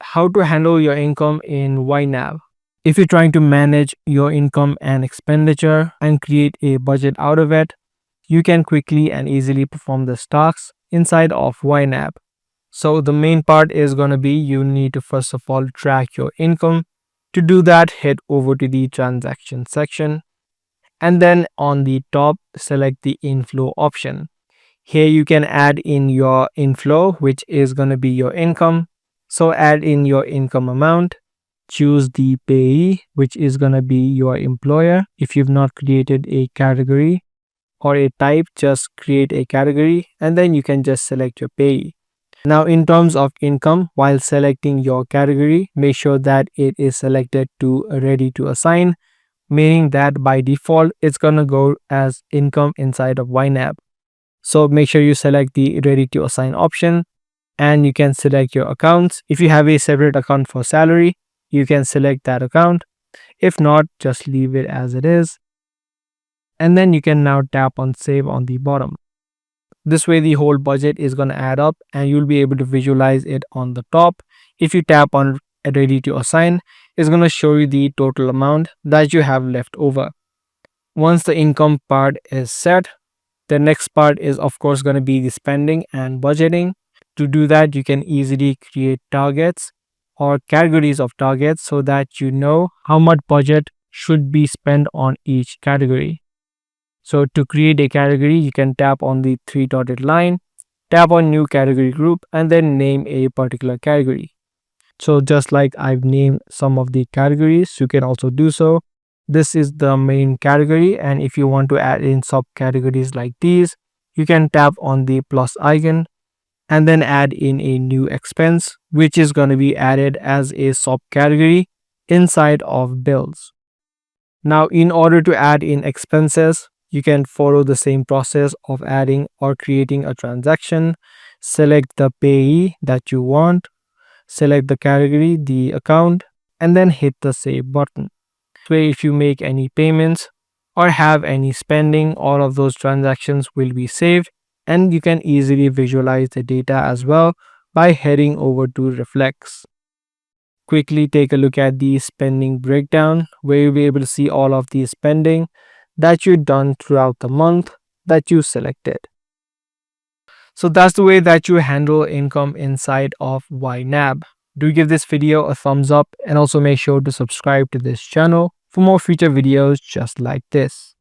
how to handle your income in YNAB. If you're trying to manage your income and expenditure and create a budget out of it, you can quickly and easily perform the tasks inside of YNAB. So the main part is going to be you need to first of all track your income. To do that, head over to the transaction section and then on the top select the inflow option. Here you can add in your inflow, which is going to be your income. So add in your income amount, choose the payee, which is going to be your employer. If you've not created a category or a type, just create a category and then you can just select your payee. Now in terms of income, while selecting your category, make sure that it is selected to ready to assign, meaning that by default it's gonna go as income inside of YNAB. So make sure you select the ready to assign option and you can select your accounts. If you have a separate account for salary, you can select that account. If not, just leave it as it is. And then you can now tap on save on the bottom. This way the whole budget is going to add up and you'll be able to visualize it on the top. If you tap on ready to assign, it's going to show you the total amount that you have left over. Once the income part is set, the next part is of course going to be the spending and budgeting. To do that, you can easily create targets or categories of targets so that you know how much budget should be spent on each category. So to create a category, you can tap on the three dotted line, tap on new category group and then name a particular category. So just like I've named some of the categories, you can also do so. This is the main category, and if you want to add in subcategories like these, you can tap on the plus icon and then add in a new expense, which is going to be added as a subcategory inside of bills. Now, in order to add in expenses, you can follow the same process of adding or creating a transaction. Select the payee that you want, select the category, the account, and then hit the save button. So if you make any payments or have any spending, all of those transactions will be saved and you can easily visualize the data as well by heading over to Reflex. Quickly take a look at the spending breakdown where you'll be able to see all of the spending that you've done throughout the month that you selected. So that's the way that you handle income inside of YNAB. Do give this video a thumbs up and also make sure to subscribe to this channel for more future videos just like this.